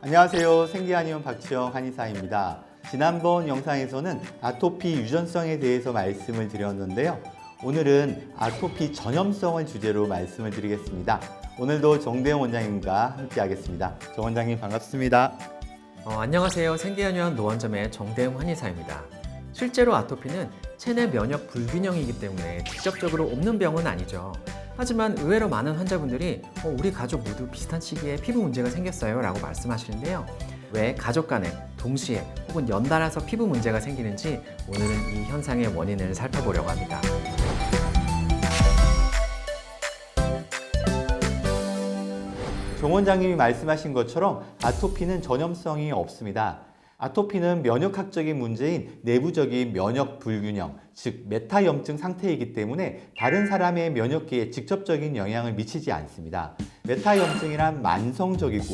안녕하세요. 생기한의원 박지영 한의사입니다. 지난번 영상에서는 아토피 유전성에 대해서 말씀을 드렸는데요. 오늘은 아토피 전염성을 주제로 말씀을 드리겠습니다. 오늘도 정대영 원장님과 함께 하겠습니다. 정 원장님 반갑습니다. 안녕하세요. 생기한의원 노원점의 정대웅 한의사입니다. 실제로 아토피는 체내 면역 불균형이기 때문에 직접적으로 옮는 병은 아니죠. 하지만 의외로 많은 환자분들이 우리 가족 모두 비슷한 시기에 피부 문제가 생겼어요 라고 말씀하시는데요. 왜 가족 간에 동시에 혹은 연달아서 피부 문제가 생기는지 오늘은 이 현상의 원인을 살펴보려고 합니다. 정 원장님이 말씀하신 것처럼 아토피는 전염성이 없습니다. 아토피는 면역학적인 문제인 내부적인 면역 불균형, 즉 메타염증 상태이기 때문에 다른 사람의 면역기에 직접적인 영향을 미치지 않습니다. 메타염증이란 만성적이고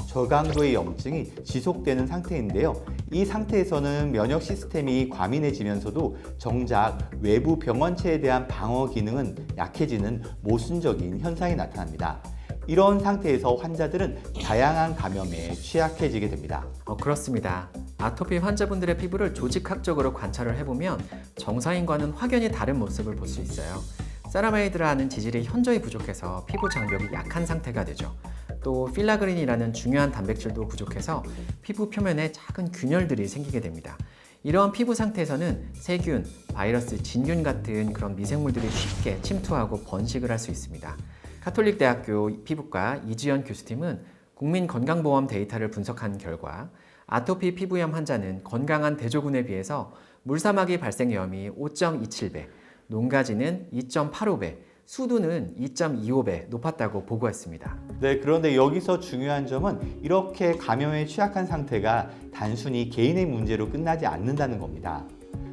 저강도의 염증이 지속되는 상태인데요. 이 상태에서는 면역 시스템이 과민해지면서도 정작 외부 병원체에 대한 방어 기능은 약해지는 모순적인 현상이 나타납니다. 이런 상태에서 환자들은 다양한 감염에 취약해지게 됩니다. 그렇습니다. 아토피 환자분들의 피부를 조직학적으로 관찰을 해보면 정상인과는 확연히 다른 모습을 볼 수 있어요. 세라마이드라는 지질이 현저히 부족해서 피부 장벽이 약한 상태가 되죠. 또 필라그린이라는 중요한 단백질도 부족해서 피부 표면에 작은 균열들이 생기게 됩니다. 이러한 피부 상태에서는 세균, 바이러스, 진균 같은 그런 미생물들이 쉽게 침투하고 번식을 할 수 있습니다. 가톨릭대학교 피부과 이주연 교수팀은 국민건강보험 데이터를 분석한 결과 아토피 피부염 환자는 건강한 대조군에 비해서 물사마귀 발생 위험이 5.27배, 농가지는 2.85배, 수두는 2.25배 높았다고 보고했습니다. 네, 그런데 여기서 중요한 점은 이렇게 감염에 취약한 상태가 단순히 개인의 문제로 끝나지 않는다는 겁니다.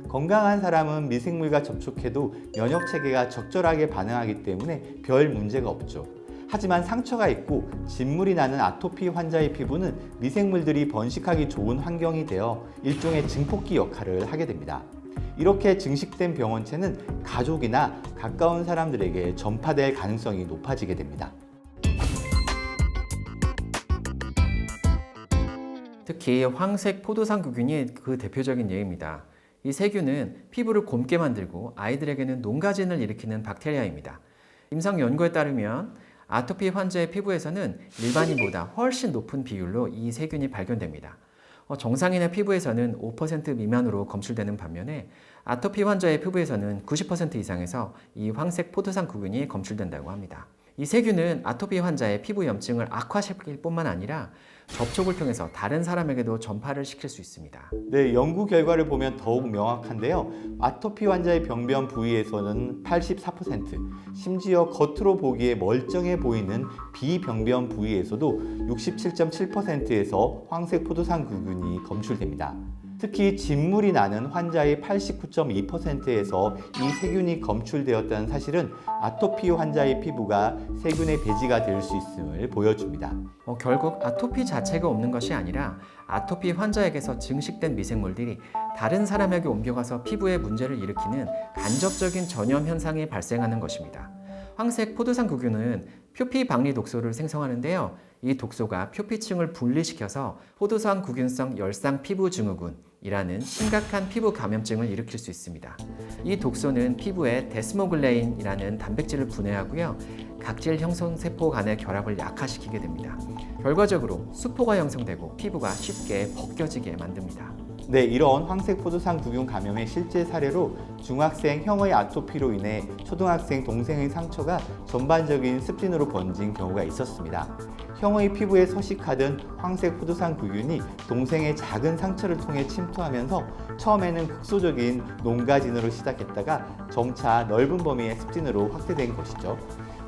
건강한 사람은 미생물과 접촉해도 면역체계가 적절하게 반응하기 때문에 별 문제가 없죠. 하지만 상처가 있고 진물이 나는 아토피 환자의 피부는 미생물들이 번식하기 좋은 환경이 되어 일종의 증폭기 역할을 하게 됩니다. 이렇게 증식된 병원체는 가족이나 가까운 사람들에게 전파될 가능성이 높아지게 됩니다. 특히 황색 포도상구균이 그 대표적인 예입니다. 이 세균은 피부를 곰게 만들고 아이들에게는 농가진을 일으키는 박테리아입니다. 임상 연구에 따르면 아토피 환자의 피부에서는 일반인보다 훨씬 높은 비율로 이 세균이 발견됩니다. 정상인의 피부에서는 5% 미만으로 검출되는 반면에 아토피 환자의 피부에서는 90% 이상에서 이 황색 포도상구균이 검출된다고 합니다. 이 세균은 아토피 환자의 피부 염증을 악화시킬 뿐만 아니라 접촉을 통해서 다른 사람에게도 전파를 시킬 수 있습니다. 네, 연구 결과를 보면 더욱 명확한데요. 아토피 환자의 병변 부위에서는 84%, 심지어 겉으로 보기에 멀쩡해 보이는 비병변 부위에서도 67.7%에서 황색 포도상구균이 검출됩니다. 특히 진물이 나는 환자의 89.2%에서 이 세균이 검출되었다는 사실은 아토피 환자의 피부가 세균의 배지가 될 수 있음을 보여줍니다. 결국 아토피 자체가 없는 것이 아니라 아토피 환자에게서 증식된 미생물들이 다른 사람에게 옮겨가서 피부에 문제를 일으키는 간접적인 전염 현상이 발생하는 것입니다. 황색 포도상구균은 표피박리 독소를 생성하는데요. 이 독소가 표피층을 분리시켜서 포도상구균성 열상 피부증후군이라는 심각한 피부 감염증을 일으킬 수 있습니다. 이 독소는 피부에 데스모글레인이라는 단백질을 분해하고요. 각질 형성 세포 간의 결합을 약화시키게 됩니다. 결과적으로 수포가 형성되고 피부가 쉽게 벗겨지게 만듭니다. 네, 이런 황색 포도상구균 감염의 실제 사례로 중학생 형의 아토피로 인해 초등학생 동생의 상처가 전반적인 습진으로 번진 경우가 있었습니다. 형의 피부에 서식하던 황색 포도상구균이 동생의 작은 상처를 통해 침투하면서 처음에는 극소적인 농가진으로 시작했다가 점차 넓은 범위의 습진으로 확대된 것이죠.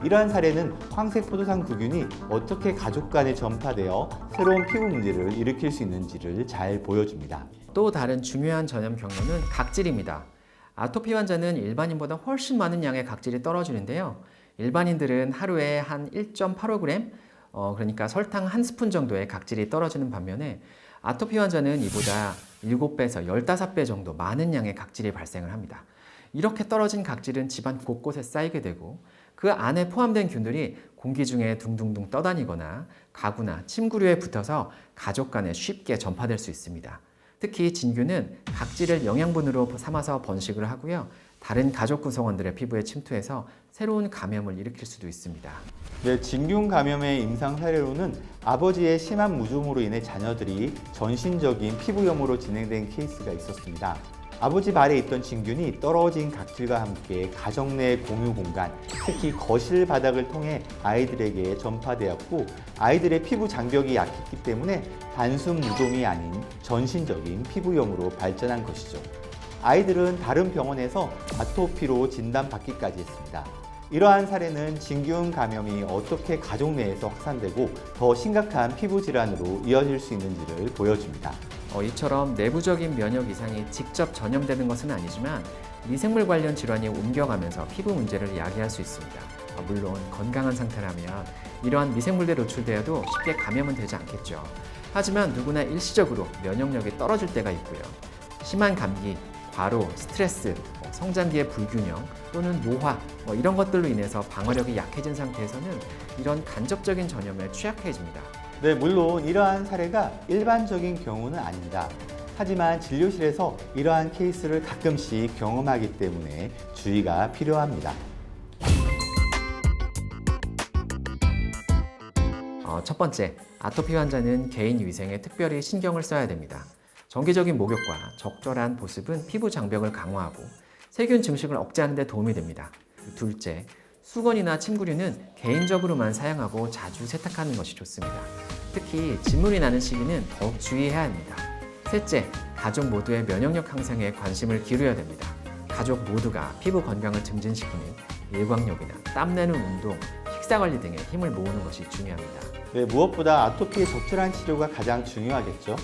이러한 사례는 황색 포도상구균이 어떻게 가족 간에 전파되어 새로운 피부 문제를 일으킬 수 있는지를 잘 보여줍니다. 또 다른 중요한 전염 경로는 각질입니다. 아토피 환자는 일반인보다 훨씬 많은 양의 각질이 떨어지는데요. 일반인들은 하루에 한 1.85g, 그러니까 설탕 한 스푼 정도의 각질이 떨어지는 반면에 아토피 환자는 이보다 7배에서 15배 정도 많은 양의 각질이 발생을 합니다. 이렇게 떨어진 각질은 집안 곳곳에 쌓이게 되고 그 안에 포함된 균들이 공기 중에 둥둥둥 떠다니거나 가구나 침구류에 붙어서 가족 간에 쉽게 전파될 수 있습니다. 특히 진균은 각질을 영양분으로 삼아서 번식을 하고요. 다른 가족 구성원들의 피부에 침투해서 새로운 감염을 일으킬 수도 있습니다. 네, 진균 감염의 임상 사례로는 아버지의 심한 무좀으로 인해 자녀들이 전신적인 피부염으로 진행된 케이스가 있었습니다. 아버지 발에 있던 진균이 떨어진 각질과 함께 가정 내 공유 공간, 특히 거실 바닥을 통해 아이들에게 전파되었고 아이들의 피부 장벽이 약했기 때문에 단순 무좀이 아닌 전신적인 피부염으로 발전한 것이죠. 아이들은 다른 병원에서 아토피로 진단받기까지 했습니다. 이러한 사례는 진균 감염이 어떻게 가족 내에서 확산되고 더 심각한 피부 질환으로 이어질 수 있는지를 보여줍니다. 이처럼 내부적인 면역 이상이 직접 전염되는 것은 아니지만 미생물 관련 질환이 옮겨가면서 피부 문제를 야기할 수 있습니다. 물론 건강한 상태라면 이러한 미생물에 노출되어도 쉽게 감염은 되지 않겠죠. 하지만 누구나 일시적으로 면역력이 떨어질 때가 있고요. 심한 감기, 과로, 스트레스, 성장기의 불균형 또는 노화 이런 것들로 인해서 방어력이 약해진 상태에서는 이런 간접적인 전염에 취약해집니다. 네, 물론 이러한 사례가 일반적인 경우는 아닙니다. 하지만 진료실에서 이러한 케이스를 가끔씩 경험하기 때문에 주의가 필요합니다. 첫 번째, 아토피 환자는 개인 위생에 특별히 신경을 써야 됩니다. 정기적인 목욕과 적절한 보습은 피부 장벽을 강화하고 세균 증식을 억제하는 데 도움이 됩니다. 둘째, 수건이나 침구류는 개인적으로만 사용하고 자주 세탁하는 것이 좋습니다. 특히 진물이 나는 시기는 더욱 주의해야 합니다. 셋째, 가족 모두의 면역력 향상에 관심을 기울여야 됩니다. 가족 모두가 피부 건강을 증진시키는 일광욕이나 땀내는 운동, 식사 관리 등에 힘을 모으는 것이 중요합니다. 네, 무엇보다 아토피의 적절한 치료가 가장 중요하겠죠.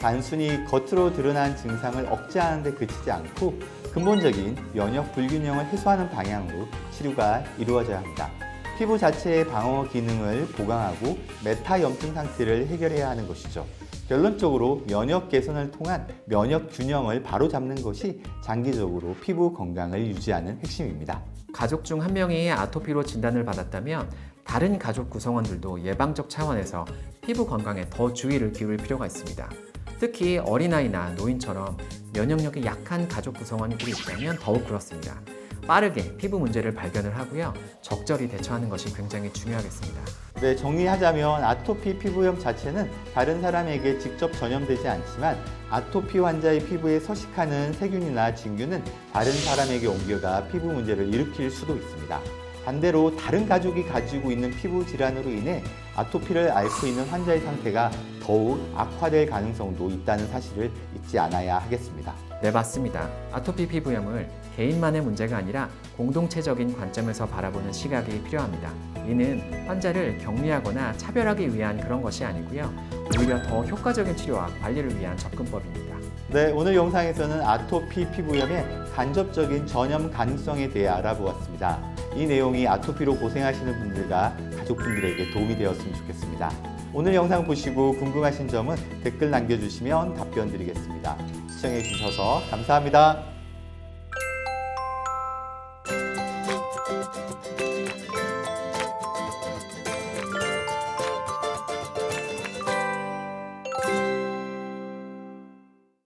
단순히 겉으로 드러난 증상을 억제하는 데 그치지 않고 근본적인 면역 불균형을 해소하는 방향으로 치료가 이루어져야 합니다. 피부 자체의 방어 기능을 보강하고 메타 염증 상태를 해결해야 하는 것이죠. 결론적으로 면역 개선을 통한 면역 균형을 바로잡는 것이 장기적으로 피부 건강을 유지하는 핵심입니다. 가족 중 한 명이 아토피로 진단을 받았다면 다른 가족 구성원들도 예방적 차원에서 피부 건강에 더 주의를 기울일 필요가 있습니다. 특히 어린아이나 노인처럼 면역력이 약한 가족 구성원들이 있다면 더욱 그렇습니다. 빠르게 피부 문제를 발견을 하고요. 적절히 대처하는 것이 굉장히 중요하겠습니다. 네, 정리하자면 아토피 피부염 자체는 다른 사람에게 직접 전염되지 않지만 아토피 환자의 피부에 서식하는 세균이나 진균은 다른 사람에게 옮겨가 피부 문제를 일으킬 수도 있습니다. 반대로 다른 가족이 가지고 있는 피부 질환으로 인해 아토피를 앓고 있는 환자의 상태가 더욱 악화될 가능성도 있다는 사실을 잊지 않아야 하겠습니다. 네, 맞습니다. 아토피 피부염을 개인만의 문제가 아니라 공동체적인 관점에서 바라보는 시각이 필요합니다. 이는 환자를 격리하거나 차별하기 위한 그런 것이 아니고요. 오히려 더 효과적인 치료와 관리를 위한 접근법입니다. 네, 오늘 영상에서는 아토피 피부염의 간접적인 전염 가능성에 대해 알아보았습니다. 이 내용이 아토피로 고생하시는 분들과 가족분들에게 도움이 되었으면 좋겠습니다. 오늘 영상 보시고 궁금하신 점은 댓글 남겨주시면 답변 드리겠습니다. 시청해 주셔서 감사합니다.